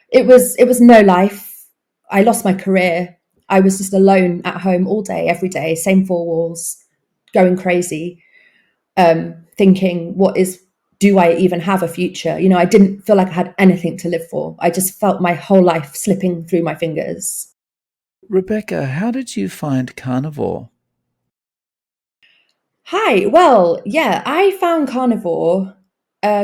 It was no life. I lost my career. I was just alone at home all day, every day, same four walls, going crazy, thinking, do I even have a future? I didn't feel like I had anything to live for. I just felt my whole life slipping through my fingers. Rebecca, how did you find carnivore? Hi. Well, yeah, I found carnivore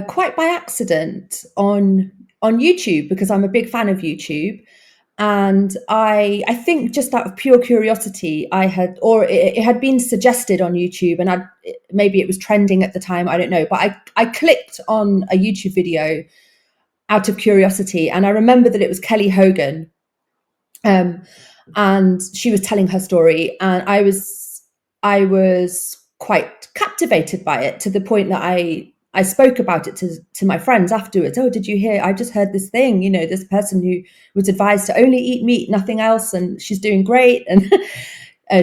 quite by accident on YouTube because I'm a big fan of YouTube, and I think just out of pure curiosity, it had been suggested on YouTube, and maybe it was trending at the time. I don't know, but I clicked on a YouTube video out of curiosity, and I remember that it was Kelly Hogan, um, and she was telling her story, and I was quite captivated by it to the point that I spoke about it to my friends afterwards. Oh, did you hear? I just heard this thing. This person who was advised to only eat meat, nothing else, and she's doing great, and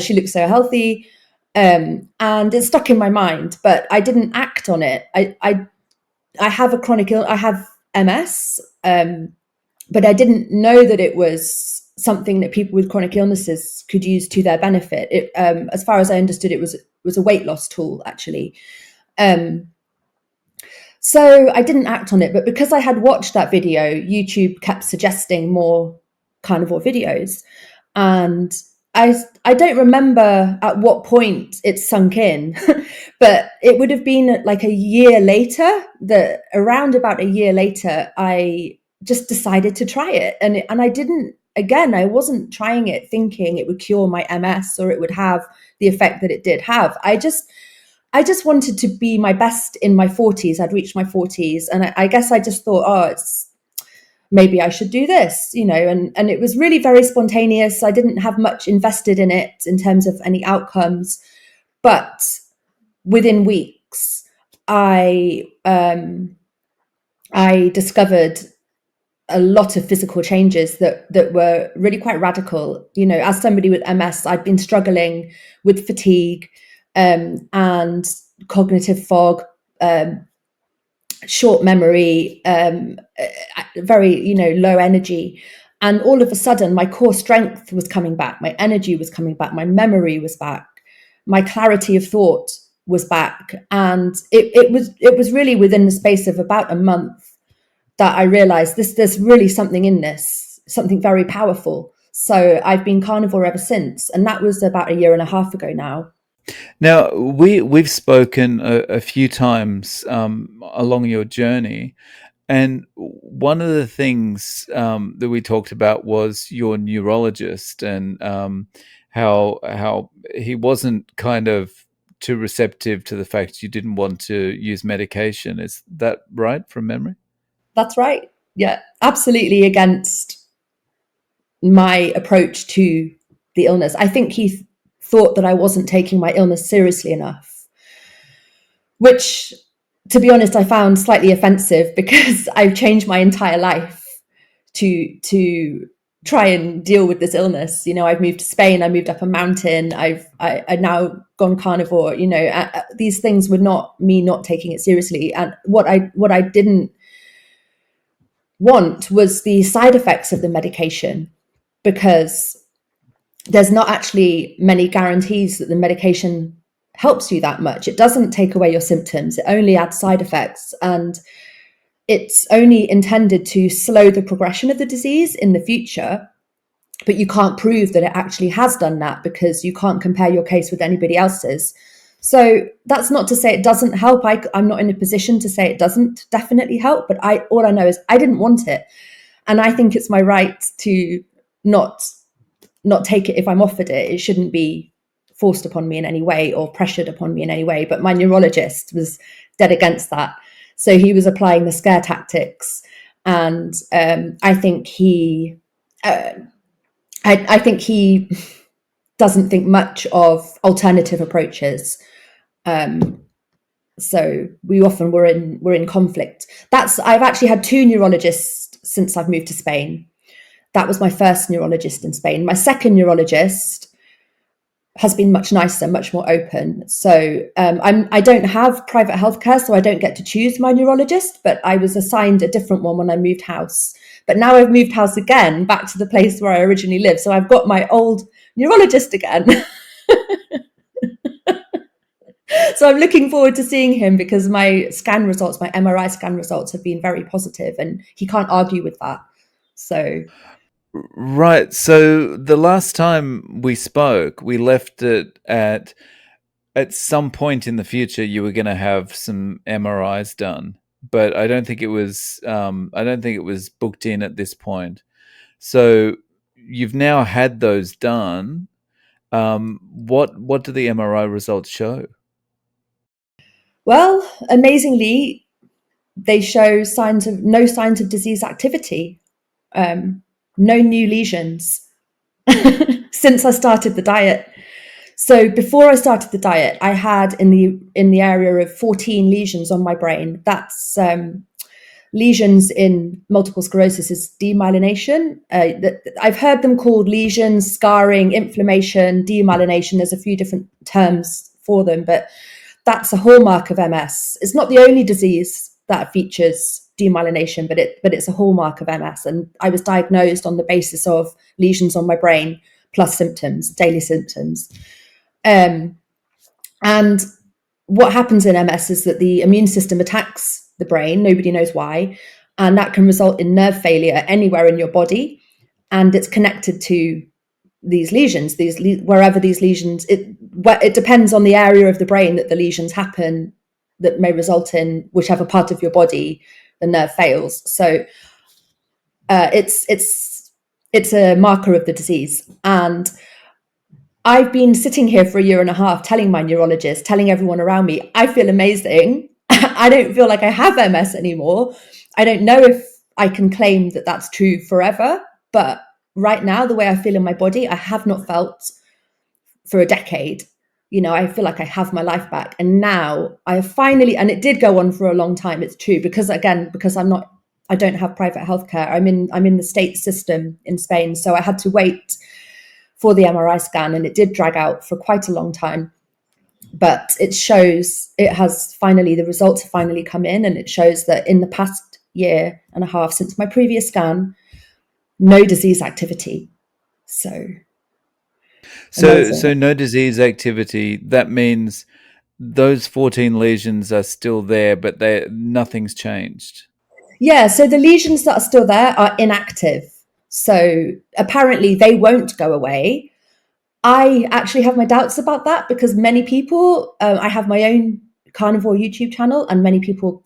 she looks so healthy. And it stuck in my mind, but I didn't act on it. I have a chronic I have MS, but I didn't know that it was something that people with chronic illnesses could use to their benefit. As far as I understood, it was a weight loss tool, actually. Um, so I didn't act on it, but because I had watched that video, YouTube kept suggesting more carnivore videos, and I don't remember at what point it sunk in, but it would have been like a year later. That around about a year later, I just decided to try it, and I didn't. Again, I wasn't trying it thinking it would cure my MS or it would have the effect that it did have. I just wanted to be my best in my 40s. I'd reached my 40s, and I guess I just thought, oh, it's maybe I should do this, and it was really very spontaneous. I didn't have much invested in it in terms of any outcomes, but within weeks, I discovered a lot of physical changes that were really quite radical. As somebody with MS, I'd been struggling with fatigue, and cognitive fog, short memory, very low energy, and all of a sudden my core strength was coming back, my energy was coming back, my memory was back, my clarity of thought was back, and it was really within the space of about a month that I realized there's really something in this, something very powerful. So I've been carnivore ever since, and that was about a year and a half ago now. Now, we've spoken a few times along your journey, and one of the things that we talked about was your neurologist, and how he wasn't kind of too receptive to the fact you didn't want to use medication. Is that right from memory? That's right. Yeah, absolutely against my approach to the illness. I think he thought that I wasn't taking my illness seriously enough, which, to be honest, I found slightly offensive because I've changed my entire life to try and deal with this illness. I've moved to Spain, I moved up a mountain, I've now gone carnivore. These things were not me not taking it seriously, and what I didn't want was the side effects of the medication, because there's not actually many guarantees that the medication helps you that much. It doesn't take away your symptoms, it only adds side effects, and it's only intended to slow the progression of the disease in the future. But you can't prove that it actually has done that because you can't compare your case with anybody else's. So that's not to say it doesn't help. I'm not in a position to say it doesn't definitely help, but all I know is I didn't want it. And I think it's my right to not take it if I'm offered it. It shouldn't be forced upon me in any way or pressured upon me in any way. But my neurologist was dead against that. So he was applying the scare tactics. And I think I think he doesn't think much of alternative approaches. So we often we're in conflict. I've actually had two neurologists since I've moved to Spain. That was my first neurologist in Spain. My second neurologist, has been much nicer, much more open. So I don't have private healthcare, so I don't get to choose my neurologist, but I was assigned a different one when I moved house. But now I've moved house again, back to the place where I originally lived. So I've got my old neurologist again. So I'm looking forward to seeing him because my scan results, my MRI scan results have been very positive, and he can't argue with that. So Right. So the last time we spoke, we left it at some point in the future you were going to have some MRIs done, but I don't think it was booked in at this point. So you've now had those done. What do the MRI results show? well, amazingly, they show no signs of disease activity, no new lesions since I started the diet. So before I started the diet, I had in the area of 14 lesions on my brain. That's lesions in multiple sclerosis is demyelination. I've heard them called lesions, scarring, inflammation, demyelination. There's a few different terms for them, but that's a hallmark of MS. It's not the only disease that features demyelination, but it's a hallmark of MS. And I was diagnosed on the basis of lesions on my brain plus symptoms, daily symptoms. And what happens in MS is that the immune system attacks the brain. Nobody knows why. And that can result in nerve failure anywhere in your body. And it's connected to these lesions, wherever these lesions, it depends on the area of the brain that the lesions happen, that may result in whichever part of your body the nerve fails. So it's a marker of the disease. And I've been sitting here for a year and a half telling my neurologist, telling everyone around me, I feel amazing. I don't feel like I have MS anymore. I don't know if I can claim that that's true forever, but right now, the way I feel in my body, I have not felt for a decade. You know, I feel like I have my life back. And now I have finally, and it did go on for a long time, it's true, because I don't have private healthcare. I'm in the state system in Spain. So I had to wait for the MRI scan, and it did drag out for quite a long time. But the results have finally come in, and it shows that in the past year and a half since my previous scan, no disease activity. So So amazing. no disease activity. That means those 14 lesions are still there, but nothing's changed. Yeah, so the lesions that are still there are inactive. So apparently they won't go away. I actually have my doubts about that because many people, I have my own carnivore YouTube channel, and many people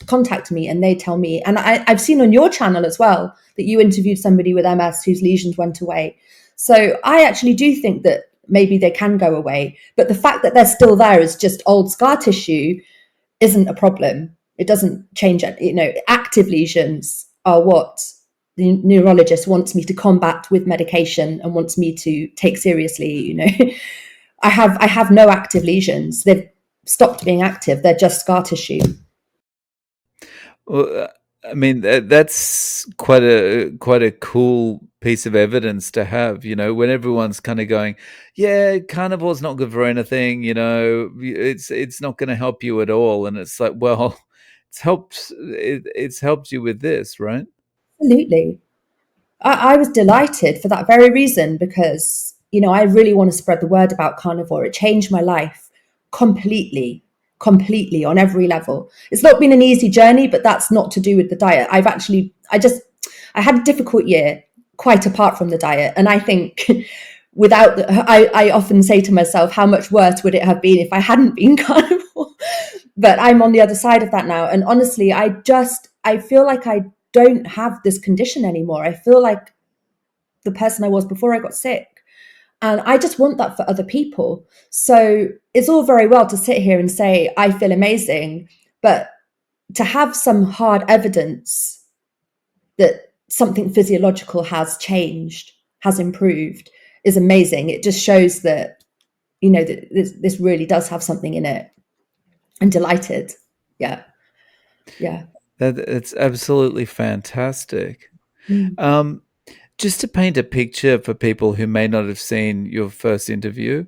contact me and they tell me, and I've seen on your channel as well that you interviewed somebody with MS whose lesions went away. So I actually do think that maybe they can go away, but the fact that they're still there is just old scar tissue isn't a problem. It doesn't change it. You know, active lesions are what the neurologist wants me to combat with medication and wants me to take seriously. You know, I have no active lesions. They've stopped being active. They're just scar tissue. Well, I mean, that's quite a cool piece of evidence to have, when everyone's kind of going, yeah, carnivore's not good for anything, it's not going to help you at all, and it's like, well, it's helped you with this, right? Absolutely. I was delighted for that very reason because, you know, I really want to spread the word about carnivore. It changed my life completely, completely on every level. It's not been an easy journey, but that's not to do with the diet. I had a difficult year, quite apart from the diet. And I think I often say to myself, how much worse would it have been if I hadn't been carnivore? But I'm on the other side of that now. And honestly, I feel like I don't have this condition anymore. I feel like the person I was before I got sick. And I just want that for other people. So it's all very well to sit here and say, I feel amazing, but to have some hard evidence that something physiological has changed, has improved, is amazing. It just shows that, you know, that this really does have something in it. I'm delighted. Yeah. Yeah. It's absolutely fantastic. Mm. Um, just to paint a picture for people who may not have seen your first interview,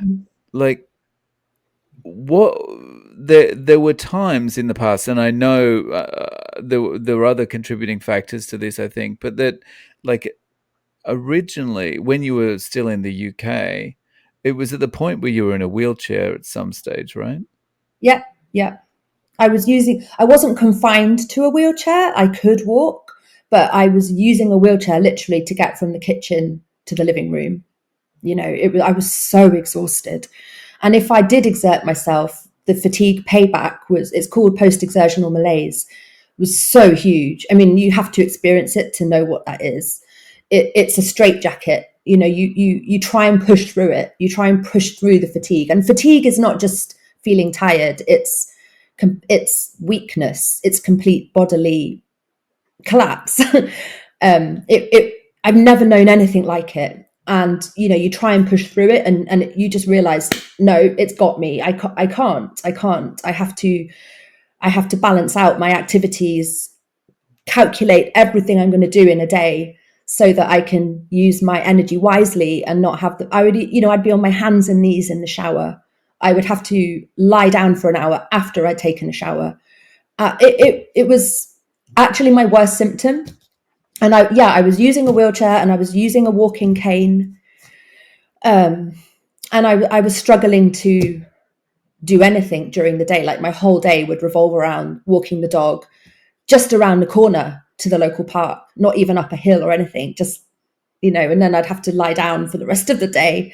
Mm. Like, what there were times in the past, and I know there were other contributing factors to this, I think, but that, like, originally when you were still in the UK, it was at the point where you were in a wheelchair at some stage, right? Yeah, yeah. I wasn't confined to a wheelchair. I could walk, but I was using a wheelchair literally to get from the kitchen to the living room. I was so exhausted. And if I did exert myself, the fatigue payback it's called post-exertional malaise, was so huge. I mean, you have to experience it to know what that is. It's a straitjacket. You try and push through it. You try and push through the fatigue. And fatigue is not just feeling tired. It's weakness. It's complete bodily collapse. I've never known anything like it. And you try and push through it, and you just realize, no, it's got me. I can't. I have to balance out my activities, calculate everything I'm going to do in a day, so that I can use my energy wisely and not have I'd be on my hands and knees in the shower. I would have to lie down for an hour after I'd taken a shower. It was actually my worst symptom. And I was using a wheelchair and I was using a walking cane. And I was struggling to do anything during the day. Like, my whole day would revolve around walking the dog just around the corner to the local park, not even up a hill or anything, just, and then I'd have to lie down for the rest of the day.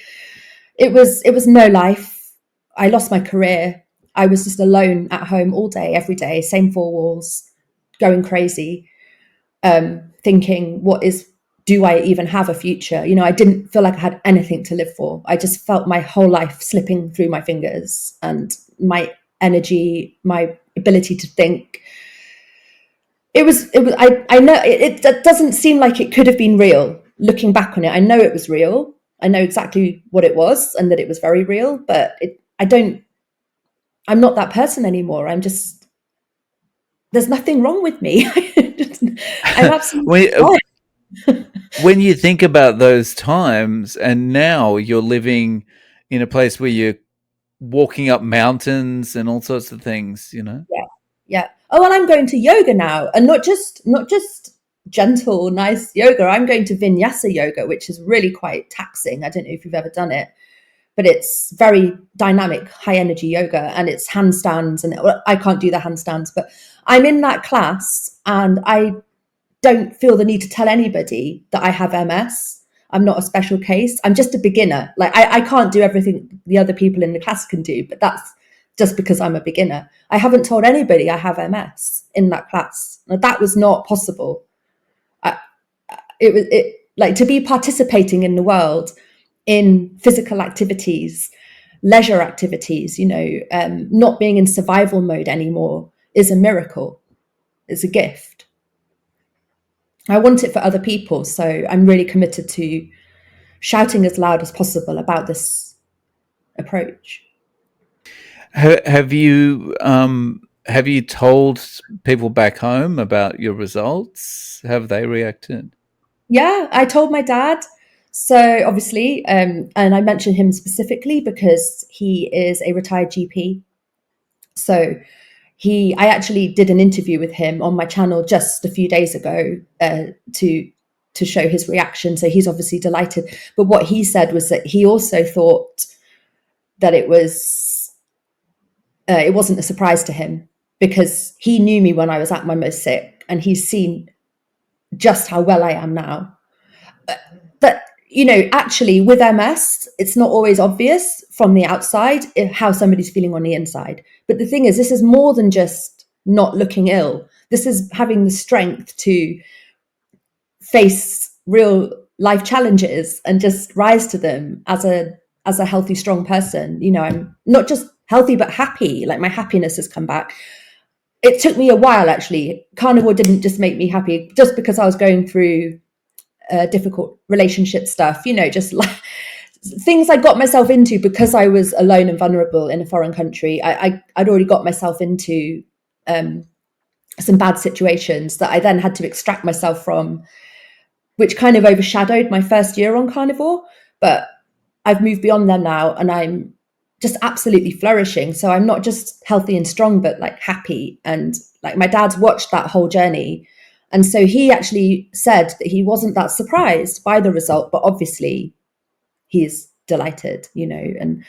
It was no life. I lost my career. I was just alone at home all day, every day, same four walls, going crazy, thinking, do I even have a future? I didn't feel like I had anything to live for. I just felt my whole life slipping through my fingers, and my energy, my ability to think. I know it doesn't seem like it could have been real. Looking back on it, I know it was real. I know exactly what it was and that it was very real, but I'm not that person anymore. There's nothing wrong with me. I'm absolutely when, fine. when you think about those times, and now you're living in a place where you're walking up mountains and all sorts of things, Yeah. Yeah. Oh, well, I'm going to yoga now, and not just gentle, nice yoga. I'm going to vinyasa yoga, which is really quite taxing. I don't know if you've ever done it, but it's very dynamic, high energy yoga, and it's handstands. And well, I can't do the handstands, but I'm in that class, and I don't feel the need to tell anybody that I have MS. I'm not a special case. I'm just a beginner. Like, I can't do everything the other people in the class can do, but that's just because I'm a beginner. I haven't told anybody I have MS in that class. Now, that was not possible. I, it like, to be participating in the world in physical activities, leisure activities, not being in survival mode anymore is a miracle. It's a gift. I want it for other people. So I'm really committed to shouting as loud as possible about this approach. Have you told people back home about your results? Have they reacted? Yeah, I told my dad. So obviously, and I mentioned him specifically because he is a retired GP. So I actually did an interview with him on my channel just a few days ago, to show his reaction. So he's obviously delighted. But what he said was that he also thought that it wasn't a surprise to him, because he knew me when I was at my most sick, and he's seen just how well I am now. But actually, with MS, it's not always obvious from the outside how somebody's feeling on the inside. But the thing is, this is more than just not looking ill. This is having the strength to face real life challenges and just rise to them as a healthy, strong person. I'm not just healthy but happy. Like, my happiness has come back. It took me a while, actually. Carnivore didn't just make me happy just because I was going through difficult relationship stuff, just like things I got myself into because I was alone and vulnerable in a foreign country. I'd already got myself into some bad situations that I then had to extract myself from, which kind of overshadowed my first year on carnivore. But I've moved beyond them now, and I'm just absolutely flourishing. So I'm not just healthy and strong, but like happy. And like my dad's watched that whole journey. And so he actually said that he wasn't that surprised by the result, but obviously he's delighted, you know. And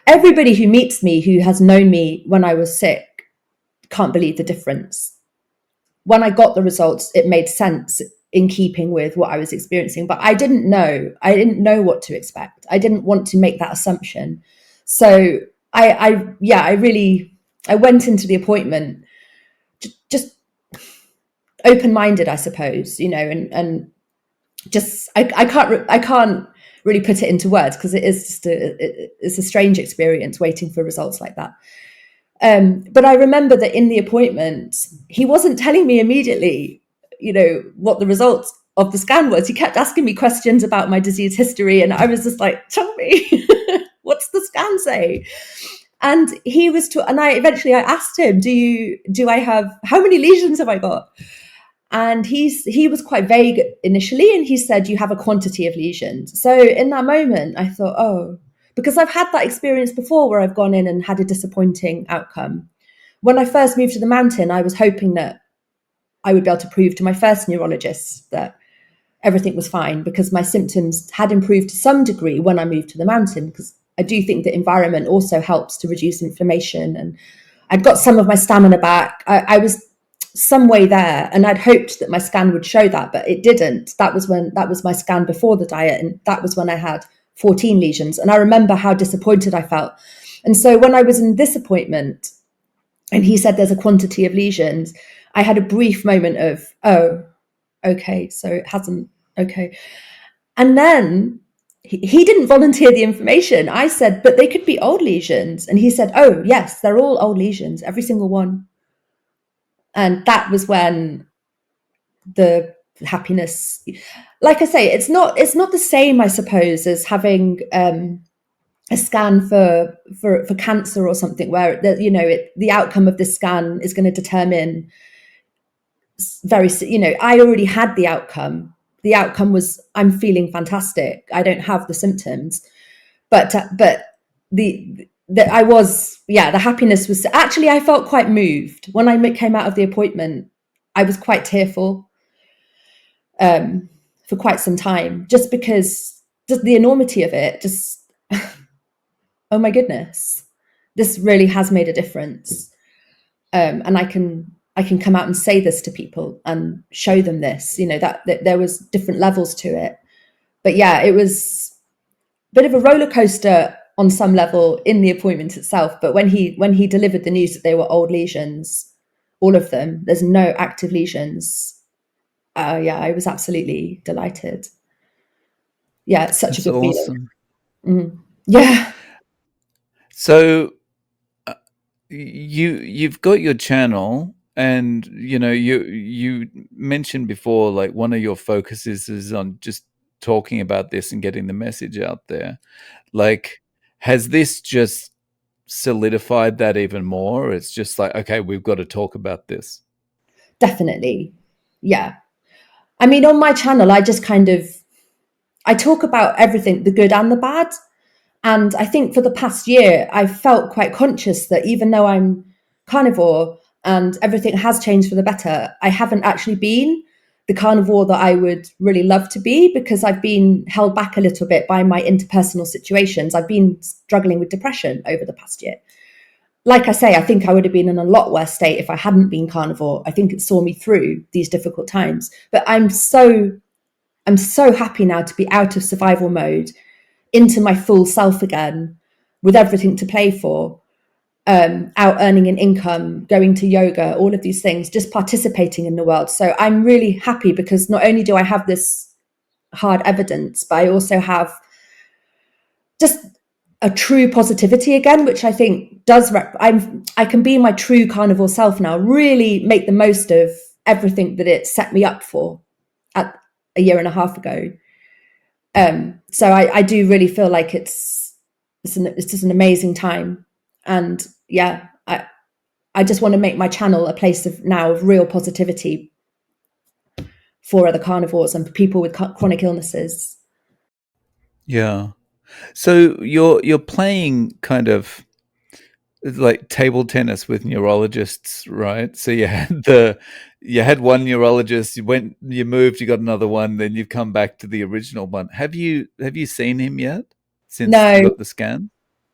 everybody who meets me, who has known me when I was sick, can't believe the difference. When I got the results, it made sense in keeping with what I was experiencing, but I didn't know. I didn't know what to expect. I didn't want to make that assumption. So I went into the appointment just open-minded, I suppose, you know, and just I can't really put it into words because it is just it's a strange experience waiting for results like that. But I remember that in the appointment, he wasn't telling me immediately, you know, what the results of the scan was. He kept asking me questions about my disease history, and I was just like, "Tell me, what's the scan say?" And he was, and I eventually I asked him, do I have, how many lesions have I got? And he was quite vague initially, and he said, you have a quantity of lesions. So in that moment, I thought, oh, because I've had that experience before where I've gone in and had a disappointing outcome. When I first moved to the mountain, I was hoping that I would be able to prove to my first neurologist that everything was fine, because my symptoms had improved to some degree when I moved to the mountain, because I do think the environment also helps to reduce inflammation. And I'd got some of my stamina back. I was some way there, and I'd hoped that my scan would show that, but it didn't. That was my scan before the diet, and that was when I had 14 lesions. And I remember how disappointed I felt. And so when I was in this appointment and he said there's a quantity of lesions, I had a brief moment of, oh, okay, so it hasn't, okay. And then he didn't volunteer the information. I said, but they could be old lesions. And he said, oh, yes, they're all old lesions, every single one. And that was when the happiness, like I say, it's not the same, I suppose, as having a scan for cancer or something, where the outcome of the scan is going to determine I already had the outcome. The outcome was, I'm feeling fantastic. I don't have the symptoms, but the happiness was actually, I felt quite moved when I came out of the appointment. I was quite tearful for quite some time, just because just the enormity of it, just, oh my goodness, this really has made a difference. And I can come out and say this to people and show them this, that there was different levels to it. But yeah, it was a bit of a roller coaster on some level in the appointment itself. But when he delivered the news that they were old lesions, all of them, there's no active lesions. I was absolutely delighted. Yeah, it's such a That's good feeling. awesome. Yeah, So you've got your channel, and you mentioned before, like, one of your focuses is on just talking about this and getting the message out there. Like, has this just solidified that even more? It's just like, okay, we've got to talk about this. definitely. Yeah. I mean, on my channel, I talk about everything, the good and the bad. And I think for the past year, I've felt quite conscious that even though I'm carnivore and everything has changed for the better, I haven't actually been the carnivore that I would really love to be, because I've been held back a little bit by my interpersonal situations. I've been struggling with depression over the past year. Like I say, I think I would have been in a lot worse state if I hadn't been carnivore. I think it saw me through these difficult times. But I'm so happy now to be out of survival mode, into my full self again, with everything to play for, out earning an income, going to yoga, all of these things, just participating in the world. So I'm really happy, because not only do I have this hard evidence, but I also have just a true positivity again, which I think I can be my true carnivore self now, really make the most of everything that it set me up for at a year and a half ago. So I do really feel like it's just an amazing time. And yeah, I just want to make my channel a place of real positivity for other carnivores and for people with chronic illnesses. Yeah. So you're playing kind of like table tennis with neurologists, right? So you had one neurologist, you moved, you got another one, then you've come back to the original one. Have you seen him yet since you No, got the scan?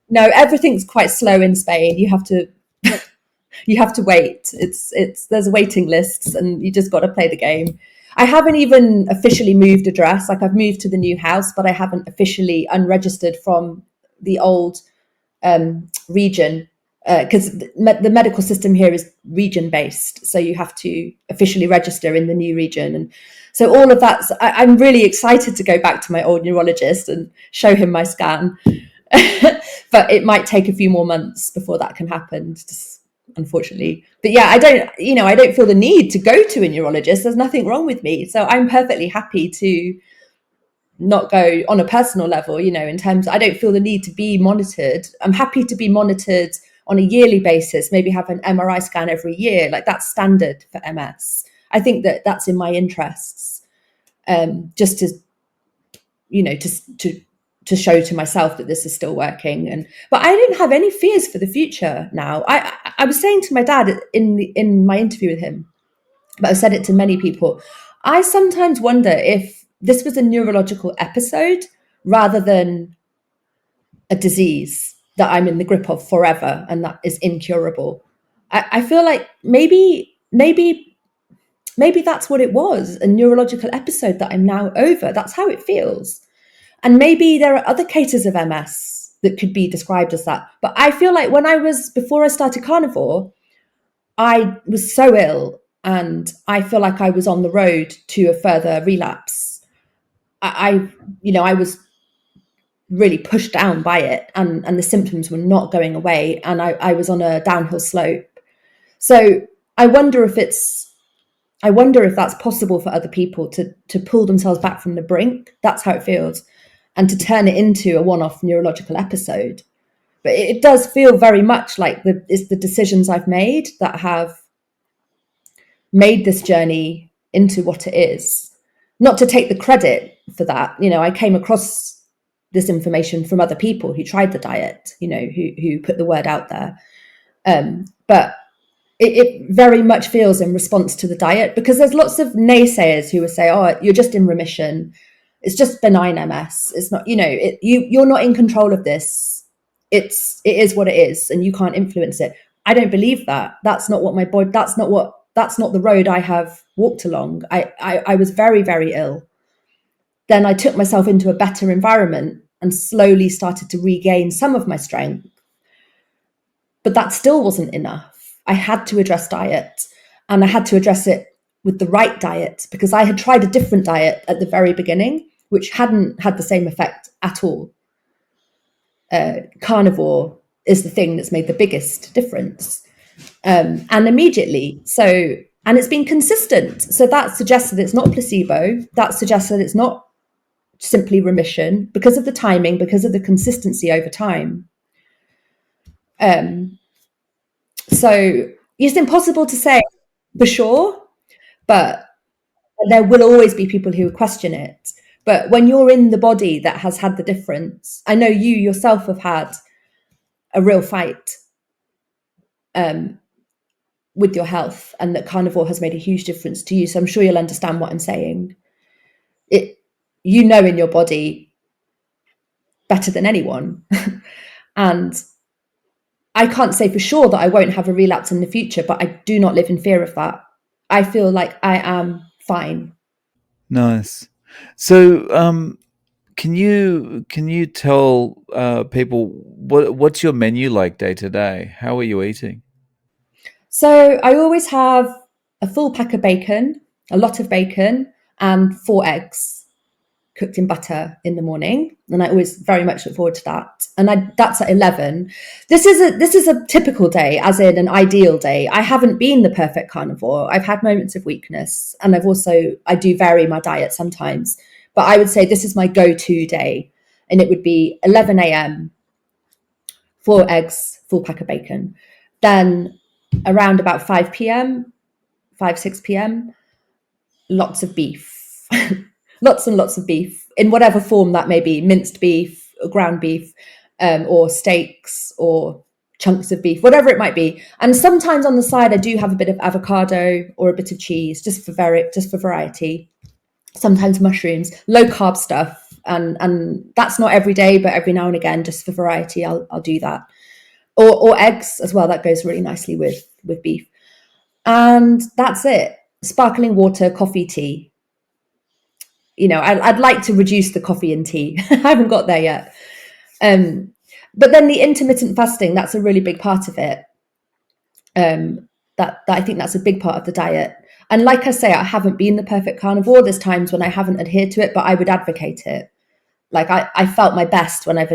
no, everything's quite slow in Spain. You have to wait. It's there's waiting lists, and you just got to play the game. I haven't even officially moved address. Like, I've moved to the new house, but I haven't officially unregistered from the old region, because the medical system here is region based. So you have to officially register in the new region. And so all of that, I'm really excited to go back to my old neurologist and show him my scan. But it might take a few more months before that can happen, just unfortunately. But yeah, I don't feel the need to go to a neurologist. There's nothing wrong with me. So I'm perfectly happy to not go on a personal level, in terms, I don't feel the need to be monitored. I'm happy to be monitored on a yearly basis, maybe have an MRI scan every year. Like, that's standard for MS. I think that that's in my interests, just to, to show to myself that this is still working. But I didn't have any fears for the future now. I was saying to my dad in my interview with him, but I've said it to many people, I sometimes wonder if this was a neurological episode rather than a disease that I'm in the grip of forever and that is incurable. I feel like maybe that's what it was, a neurological episode that I'm now over. That's how it feels. And maybe there are other cases of MS that could be described as that. But I feel like before I started carnivore, I was so ill, and I feel like I was on the road to a further relapse. I was really pushed down by it, and the symptoms were not going away, and I was on a downhill slope. So I wonder if that's possible for other people to pull themselves back from the brink. That's how it feels, and to turn it into a one-off neurological episode. But it does feel very much like it's the decisions I've made that have made this journey into what it is. Not to take the credit for that. I came across this information from other people who tried the diet, who put the word out there. But it very much feels in response to the diet, because there's lots of naysayers who will say, oh, you're just in remission. It's just benign MS. It's not, you're not in control of this. It is what it is, and you can't influence it. I don't believe that. That's not what my body, that's not the road I have walked along. I was very, very ill. Then I took myself into a better environment and slowly started to regain some of my strength. But that still wasn't enough. I had to address diet, and I had to address it with the right diet, because I had tried a different diet at the very beginning, which hadn't had the same effect at all. Carnivore is the thing that's made the biggest difference. And immediately. And it's been consistent. So that suggests that it's not placebo. That suggests that it's not simply remission, because of the timing, because of the consistency over time. So it's impossible to say for sure, but there will always be people who question it. But when you're in the body that has had the difference, I know you yourself have had a real fight with your health, and that carnivore has made a huge difference to you. So I'm sure you'll understand what I'm saying. In your body better than anyone. And I can't say for sure that I won't have a relapse in the future, but I do not live in fear of that. I feel like I am fine. Nice. So, can you tell people what's your menu like day to day? How are you eating? So I always have a full pack of bacon, a lot of bacon, and 4 eggs cooked in butter in the morning, and I always very much look forward to that. And that's at 11. This is a typical day, as in an ideal day. I haven't been the perfect carnivore. I've had moments of weakness, and I do vary my diet sometimes. But I would say this is my go-to day, and it would be 11 a.m., 4 eggs, full pack of bacon. Then around about 5 p.m., 6 p.m., lots of beef. Lots and lots of beef, in whatever form that may be: minced beef, ground beef, or steaks or chunks of beef, whatever it might be. And sometimes on the side, I do have a bit of avocado or a bit of cheese, just for variety. Sometimes mushrooms, low carb stuff. And that's not every day, but every now and again, just for variety, I'll do that. Or eggs as well. That goes really nicely with beef. And that's it. Sparkling water, coffee, tea. I'd like to reduce the coffee and tea. I haven't got there yet. But then the intermittent fasting, that's a really big part of it. That I think that's a big part of the diet. And like I say, I haven't been the perfect carnivore. There's times when I haven't adhered to it, but I would advocate it. Like I felt my best when I've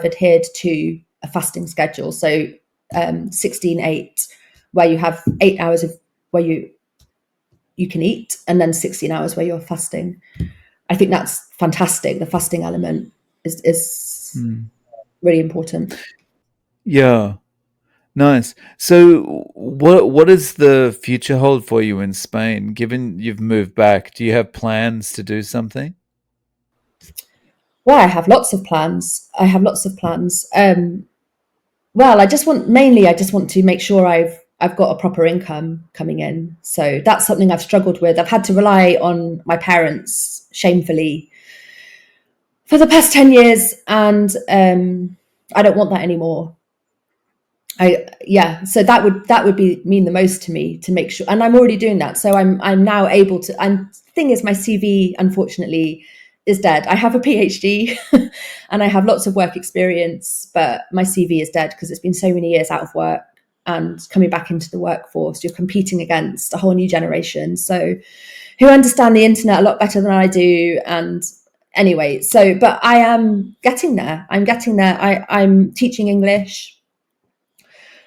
adhered to a fasting schedule. So 16-8, where you have 8 hours of where you can eat, and then 16 hours where you're fasting. I think that's fantastic. The fasting element is really important. Yeah. Nice. So, what does the future hold for you in Spain? Given you've moved back, do you have plans to do something? Well, I have lots of plans. Well, I just want to make sure I've got a proper income coming in. So that's something I've struggled with. I've had to rely on my parents shamefully for the past 10 years, and I don't want that anymore. So that would be mean the most to me, to make sure, and I'm already doing that. So I'm now able to. And thing is, my CV unfortunately is dead. I have a PhD and I have lots of work experience, but my CV is dead because it's been so many years out of work, and coming back into the workforce, you're competing against a whole new generation, so who understand the internet a lot better than I do. And anyway, but I am getting there. I'm teaching English.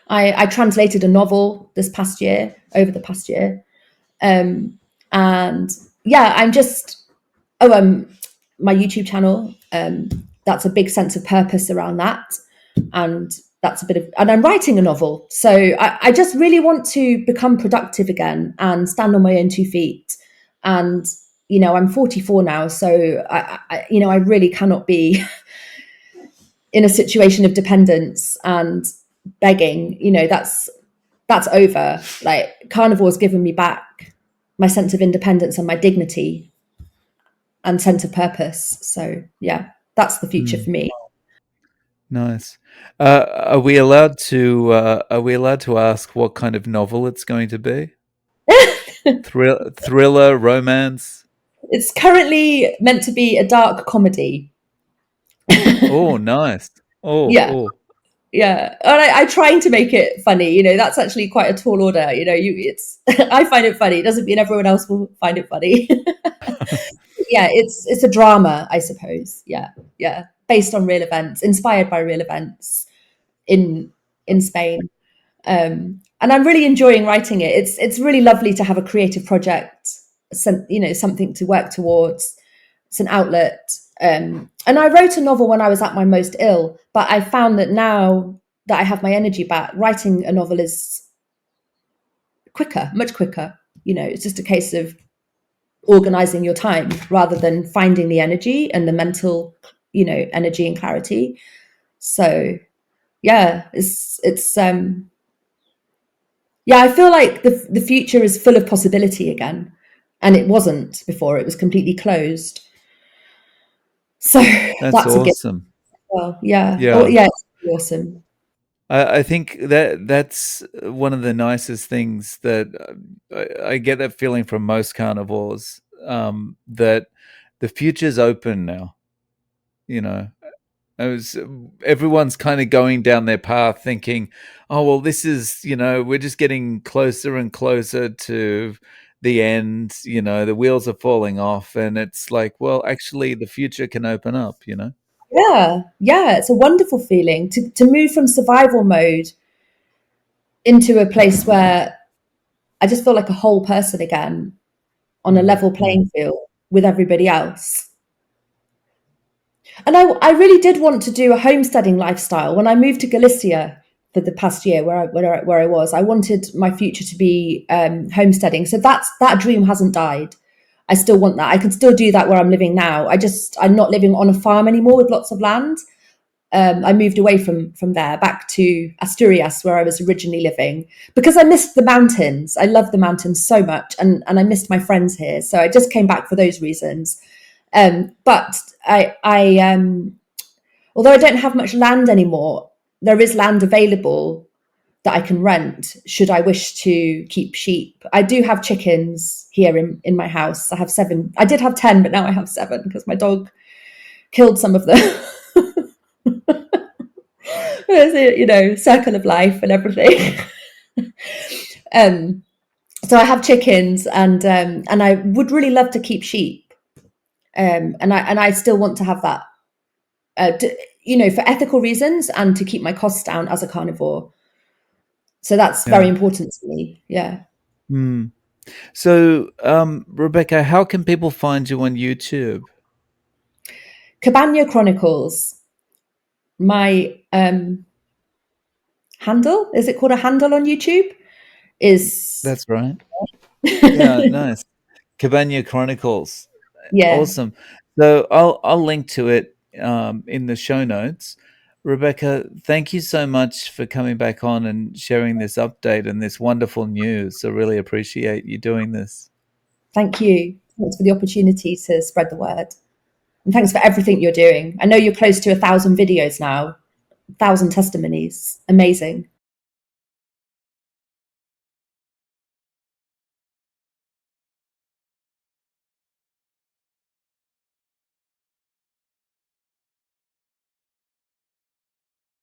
I translated a novel over the past year. And yeah, my YouTube channel, that's a big sense of purpose around that. And and I'm writing a novel. So I just really want to become productive again and stand on my own 2 feet. And, I'm 44 now. So I really cannot be in a situation of dependence and begging. That's over. Like, carnivore's given me back my sense of independence and my dignity and sense of purpose. So yeah, that's the future for Mm, me. nice. Are we allowed to ask what kind of novel it's going to be? Thriller, romance? It's currently meant to be a dark comedy. Oh, nice. Oh, Yeah, oh. yeah. And I'm trying to make it funny. That's actually quite a tall order. It's I find it funny. It doesn't mean everyone else will find it funny. Yeah, it's a drama, I suppose. Yeah, yeah. Based on real events, inspired by real events in Spain. And I'm really enjoying writing it. It's really lovely to have a creative project, something to work towards. It's an outlet. And I wrote a novel when I was at my most ill, but I found that now that I have my energy back, writing a novel is quicker, much quicker. It's just a case of organizing your time rather than finding the energy and the mental, energy and clarity. So yeah, yeah, I feel like the future is full of possibility again, and it wasn't before. It was completely closed. So That's that's a gift. awesome. Well, yeah. Oh, Yeah. yeah, it's really awesome. I think that's one of the nicest things that I get that feeling from most carnivores, that the future's open now. You know, everyone's kind of going down their path thinking, oh, well, this is, we're just getting closer and closer to the end. The wheels are falling off. And it's like, well, actually, the future can open up. Yeah, yeah, it's a wonderful feeling to move from survival mode into a place where I just feel like a whole person again, on a Mm, level mm. playing field with everybody else. And I really did want to do a homesteading lifestyle. When I moved to Galicia for the past year, where I was, I wanted my future to be homesteading. So that dream hasn't died. I still want that. I can still do that where I'm living now. I'm not living on a farm anymore with lots of land. I moved away from there back to Asturias, where I was originally living, because I missed the mountains. I love the mountains so much, and I missed my friends here. So I just came back for those reasons. But although I don't have much land anymore, there is land available that I can rent should I wish to keep sheep. I do have chickens here in my house. I have 7. I did have 10, but now I have 7 because my dog killed some of them. Circle of life and everything. um, so I have chickens, and I would really love to keep sheep, and I still want to have that, for ethical reasons and to keep my costs down as a carnivore. So that's very Yeah. important to me. Yeah. Mm. So, Rebecca, how can people find you on YouTube? Cabana Chronicles. My handle, is it called a handle on YouTube? Is That's right. Yeah, nice. Cabana Chronicles. yeah. Awesome. So I'll link to it in the show notes. Rebecca, thank you so much for coming back on and sharing this update and this wonderful news. I really appreciate you doing this. Thank you. Thanks for the opportunity to spread the word. And thanks for everything you're doing. I know you're close to 1,000 videos now, 1,000 testimonies. Amazing.